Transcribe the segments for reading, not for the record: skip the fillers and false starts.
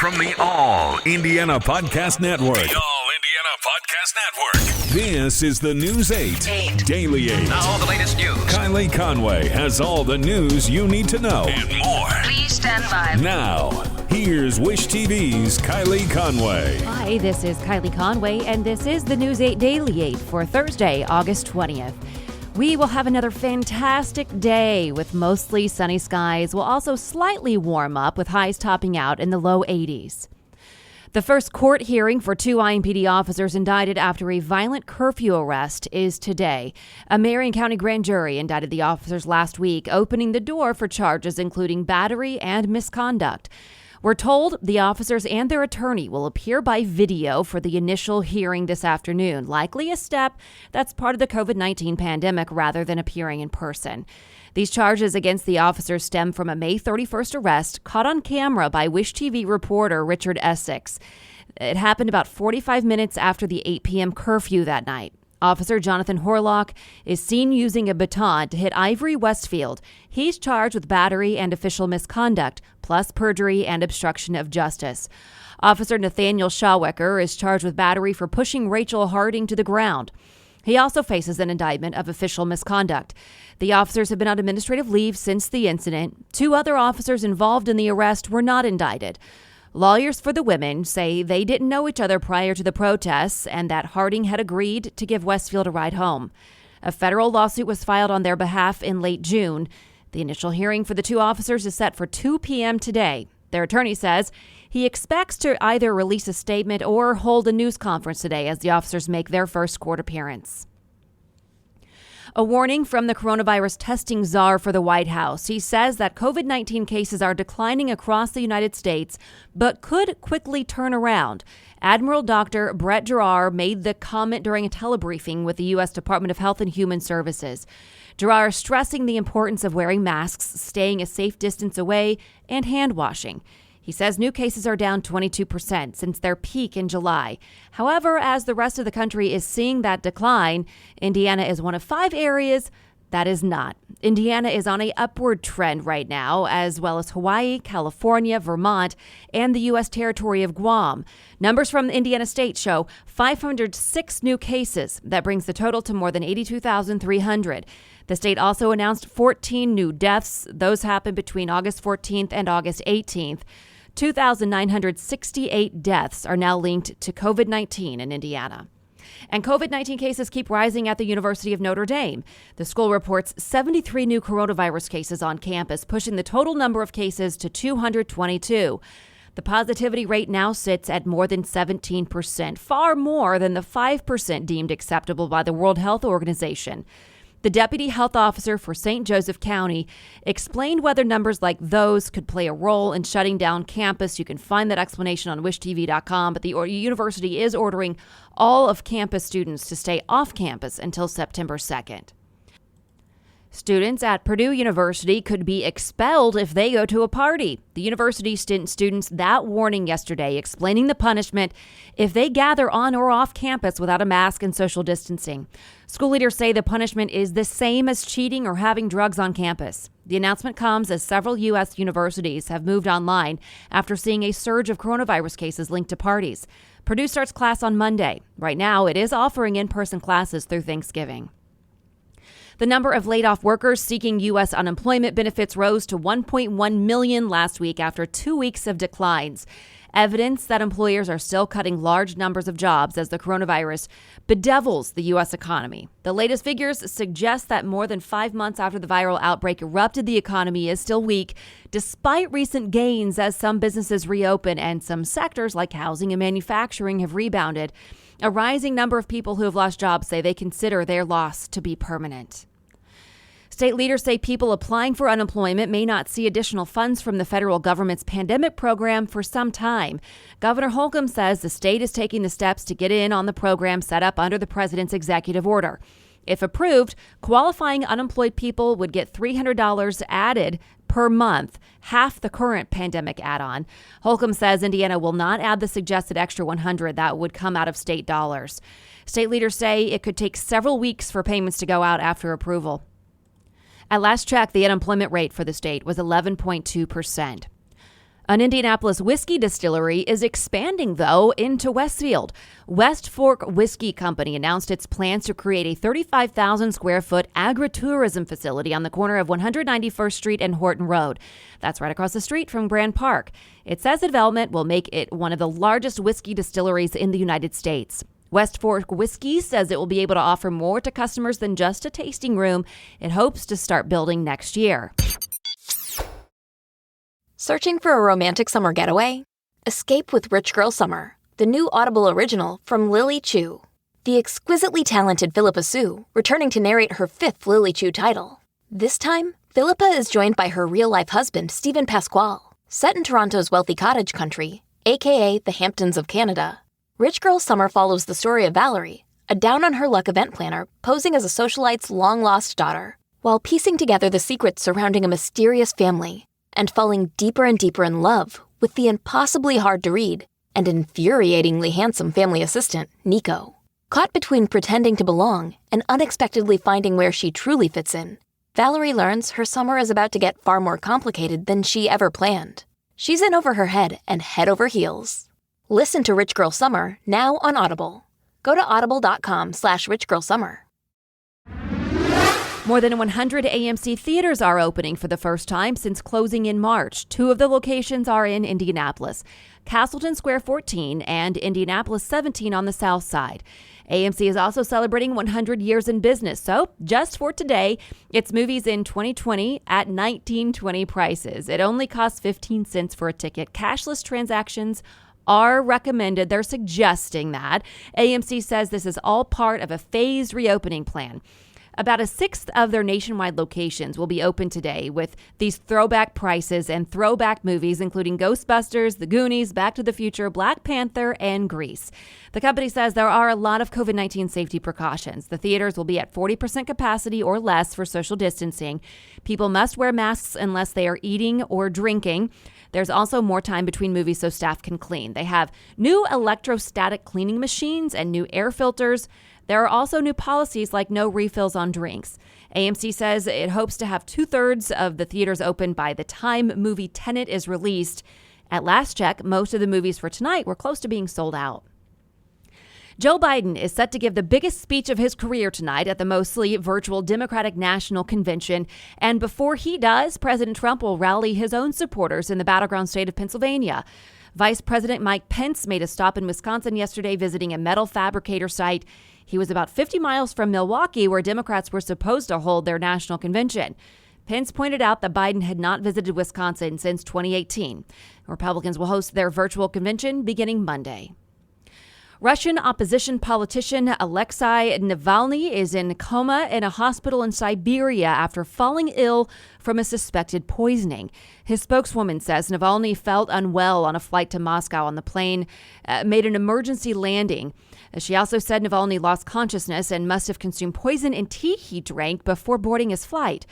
From the All Indiana Podcast Network. The All Indiana Podcast Network. This is the News 8 Daily 8. Now the latest news. Kylie Conway has all the news you need to know. And more. Please stand by. Now, here's Wish TV's Kylie Conway. Hi, this is Kylie Conway, and this is the News 8 Daily 8 for Thursday, August 20th. We will have another fantastic day with mostly sunny skies. We'll also slightly warm up with highs topping out in the low 80s. The first court hearing for two IMPD officers indicted after a violent curfew arrest is today. A Marion County grand jury indicted the officers last week, opening the door for charges including battery and misconduct. We're told the officers and their attorney will appear by video for the initial hearing this afternoon, likely a step that's part of the COVID-19 pandemic rather than appearing in person. These charges against the officers stem from a May 31st arrest caught on camera by Wish TV reporter Richard Essex. It happened about 45 minutes after the 8 p.m. curfew that night. Officer Jonathan Horlock is seen using a baton to hit Ivory Westfield. He's charged with battery and official misconduct, plus perjury and obstruction of justice. Officer Nathaniel Shawecker is charged with battery for pushing Rachel Harding to the ground. He also faces an indictment of official misconduct. The officers have been on administrative leave since the incident. Two other officers involved in the arrest were not indicted. Lawyers for the women say they didn't know each other prior to the protests and that Harding had agreed to give Westfield a ride home. A federal lawsuit was filed on their behalf in late June. The initial hearing for the two officers is set for 2 p.m. today. Their attorney says he expects to either release a statement or hold a news conference today as the officers make their first court appearance. A warning from the coronavirus testing czar for the White House. He says that COVID-19 cases are declining across the United States, but could quickly turn around. Admiral Dr. Brett Giroir made the comment during a telebriefing with the U.S. Department of Health and Human Services. Giroir stressing the importance of wearing masks, staying a safe distance away, and hand washing. He says new cases are down 22% since their peak in July. However, as the rest of the country is seeing that decline, Indiana is one of 5 areas that is not. Indiana is on an upward trend right now, as well as Hawaii, California, Vermont, and the U.S. territory of Guam. Numbers from Indiana State show 506 new cases. That brings the total to more than 82,300. The state also announced 14 new deaths. Those happened between August 14th and August 18th. 2,968 deaths are now linked to COVID-19 in Indiana. And COVID-19 cases keep rising at the University of Notre Dame. The school reports 73 new coronavirus cases on campus, pushing the total number of cases to 222. The positivity rate now sits at more than 17%, far more than the 5% deemed acceptable by the World Health Organization. The deputy health officer for St. Joseph County explained whether numbers like those could play a role in shutting down campus. You can find that explanation on wishtv.com, but the university is ordering all of campus students to stay off campus until September 2nd. Students at Purdue University could be expelled if they go to a party. The university sent students that warning yesterday, explaining the punishment if they gather on or off campus without a mask and social distancing. School leaders say the punishment is the same as cheating or having drugs on campus. The announcement comes as several U.S. universities have moved online after seeing a surge of coronavirus cases linked to parties. Purdue starts class on Monday. Right now, it is offering in-person classes through Thanksgiving. The number of laid-off workers seeking U.S. unemployment benefits rose to 1.1 million last week after 2 weeks of declines. Evidence that employers are still cutting large numbers of jobs as the coronavirus bedevils the U.S. economy. The latest figures suggest that more than 5 months after the viral outbreak erupted, the economy is still weak, despite recent gains as some businesses reopen and some sectors like housing and manufacturing have rebounded. A rising number of people who have lost jobs say they consider their loss to be permanent. State leaders say people applying for unemployment may not see additional funds from the federal government's pandemic program for some time. Governor Holcomb says the state is taking the steps to get in on the program set up under the president's executive order. If approved, qualifying unemployed people would get $300 added per month, half the current pandemic add-on. Holcomb says Indiana will not add the suggested extra $100 that would come out of state dollars. State leaders say it could take several weeks for payments to go out after approval. At last check, the unemployment rate for the state was 11.2%. An Indianapolis whiskey distillery is expanding, though, into Westfield. West Fork Whiskey Company announced its plans to create a 35,000 square foot agritourism facility on the corner of 191st Street and Horton Road. That's right across the street from Grand Park. It says the development will make it one of the largest whiskey distilleries in the United States. West Fork Whiskey says it will be able to offer more to customers than just a tasting room. It hopes to start building next year. Searching for a romantic summer getaway? Escape with Rich Girl Summer, the new Audible original from Lily Chu. The exquisitely talented Philippa Sue, returning to narrate her 5th Lily Chu title. This time, Philippa is joined by her real-life husband, Stephen Pasquale. Set in Toronto's wealthy cottage country, aka the Hamptons of Canada, Rich Girl Summer follows the story of Valerie, a down-on-her-luck event planner posing as a socialite's long-lost daughter, while piecing together the secrets surrounding a mysterious family and falling deeper and deeper in love with the impossibly hard-to-read and infuriatingly handsome family assistant, Nico. Caught between pretending to belong and unexpectedly finding where she truly fits in, Valerie learns her summer is about to get far more complicated than she ever planned. She's in over her head and head over heels. Listen to Rich Girl Summer now on Audible. Go to audible.com/richgirlsummer. More than 100 AMC theaters are opening for the first time since closing in March. 2 of the locations are in Indianapolis, Castleton Square 14 and Indianapolis 17 on the south side. AMC is also celebrating 100 years in business, so just for today, it's movies in 2020 at $19.20 prices. It only costs 15 cents for a ticket. Cashless transactions are recommended. They're suggesting that. AMC says this is all part of a phased reopening plan. About 1/6 of their nationwide locations will be open today with these throwback prices and throwback movies, including Ghostbusters, The Goonies, Back to the Future, Black Panther, and Grease. The company says there are a lot of COVID-19 safety precautions. The theaters will be at 40% capacity or less for social distancing. People must wear masks unless they are eating or drinking. There's also more time between movies so staff can clean. They have new electrostatic cleaning machines and new air filters. There are also new policies like no refills on drinks. AMC says it hopes to have 2/3 of the theaters open by the time movie Tenet is released. At last check, most of the movies for tonight were close to being sold out. Joe Biden is set to give the biggest speech of his career tonight at the mostly virtual Democratic National Convention. And before he does, President Trump will rally his own supporters in the battleground state of Pennsylvania. Vice President Mike Pence made a stop in Wisconsin yesterday visiting a metal fabricator site. He was about 50 miles from Milwaukee, where Democrats were supposed to hold their national convention. Pence pointed out that Biden had not visited Wisconsin since 2018. Republicans will host their virtual convention beginning Monday. Russian opposition politician Alexei Navalny is in coma in a hospital in Siberia after falling ill from a suspected poisoning. His spokeswoman says Navalny felt unwell on a flight to Moscow on the plane, made an emergency landing. She also said Navalny lost consciousness and must have consumed poison in tea he drank before boarding his flight.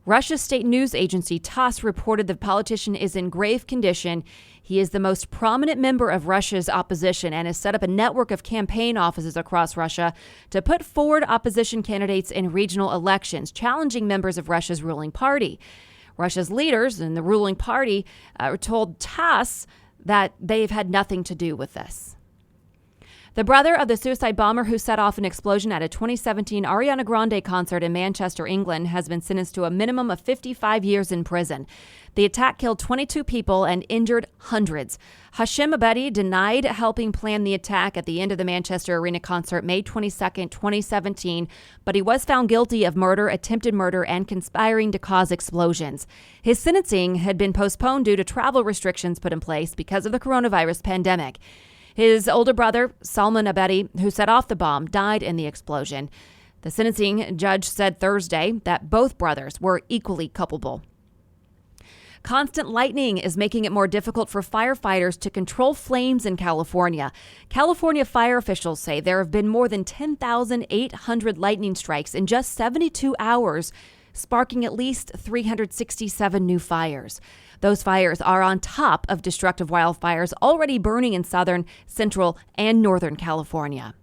Russia's state news agency TASS reported the politician is in grave condition. He is the most prominent member of Russia's opposition and has set up a network of campaign offices across Russia to put forward opposition candidates in regional elections, challenging members of Russia's ruling party. Russia's leaders in the ruling party told TASS that they've had nothing to do with this. The brother of the suicide bomber who set off an explosion at a 2017 Ariana Grande concert in Manchester, England, has been sentenced to a minimum of 55 years in prison. The attack killed 22 people and injured hundreds. Hashim Abedi denied helping plan the attack at the end of the Manchester Arena concert May 22, 2017, but he was found guilty of murder, attempted murder, and conspiring to cause explosions. His sentencing had been postponed due to travel restrictions put in place because of the coronavirus pandemic. His older brother, Salman Abedi, who set off the bomb, died in the explosion. The sentencing judge said Thursday that both brothers were equally culpable. Constant lightning is making it more difficult for firefighters to control flames in California. California fire officials say there have been more than 10,800 lightning strikes in just 72 hours, sparking at least 367 new fires. Those fires are on top of destructive wildfires already burning in southern, central, and northern California.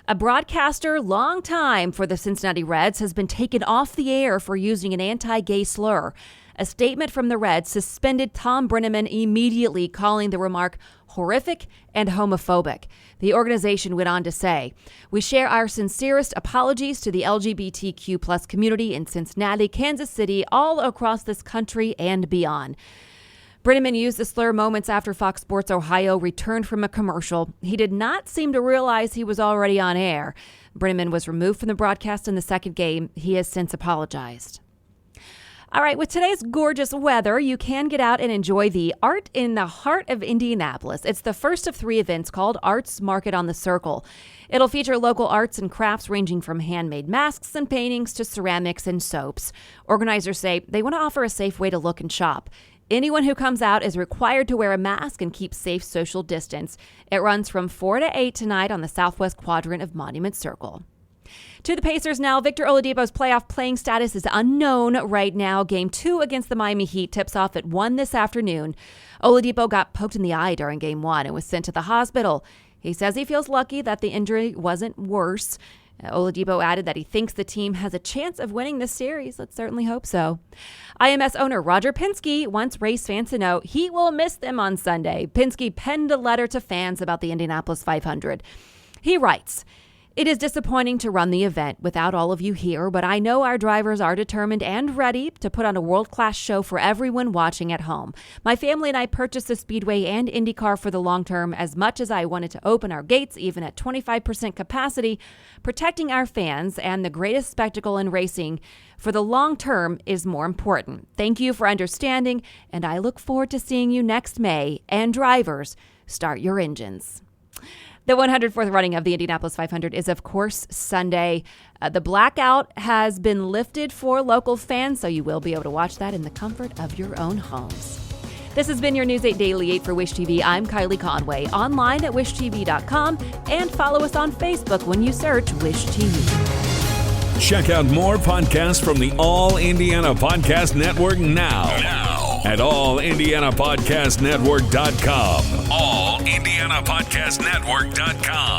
A broadcaster long time for the Cincinnati Reds has been taken off the air for using an anti-gay slur. A statement from the Reds suspended Tom Brenneman immediately, calling the remark horrific and homophobic. The organization went on to say, "We share our sincerest apologies to the LGBTQ plus community in Cincinnati, Kansas City, all across this country and beyond." Brenneman used the slur moments after Fox Sports Ohio returned from a commercial. He did not seem to realize he was already on air. Brenneman was removed from the broadcast in the second game. He has since apologized. All right, with today's gorgeous weather, you can get out and enjoy the Art in the Heart of Indianapolis. It's the first of 3 events called Arts Market on the Circle. It'll feature local arts and crafts ranging from handmade masks and paintings to ceramics and soaps. Organizers say they want to offer a safe way to look and shop. Anyone who comes out is required to wear a mask and keep safe social distance. It runs from 4 to 8 tonight on the southwest quadrant of Monument Circle. To the Pacers now. Victor Oladipo's playoff playing status is unknown right now. Game 2 against the Miami Heat tips off at 1 this afternoon. Oladipo got poked in the eye during Game 1 and was sent to the hospital. He says he feels lucky that the injury wasn't worse. Oladipo added that he thinks the team has a chance of winning this series. Let's certainly hope so. IMS owner Roger Penske wants race fans to know he will miss them on Sunday. Penske penned a letter to fans about the Indianapolis 500. He writes, "It is disappointing to run the event without all of you here, but I know our drivers are determined and ready to put on a world-class show for everyone watching at home. My family and I purchased the Speedway and IndyCar for the long term. As much as I wanted to open our gates, even at 25% capacity, protecting our fans and the greatest spectacle in racing for the long term is more important. Thank you for understanding, and I look forward to seeing you next May. And drivers, start your engines." The 104th running of the Indianapolis 500 is, of course, Sunday. The blackout has been lifted for local fans, so you will be able to watch that in the comfort of your own homes. This has been your News 8 Daily 8 for Wish TV. I'm Kylie Conway, online at wishtv.com, and follow us on Facebook when you search Wish TV. Check out more podcasts from the All Indiana Podcast Network now at allindianapodcastnetwork.com. allindianapodcastnetwork.com.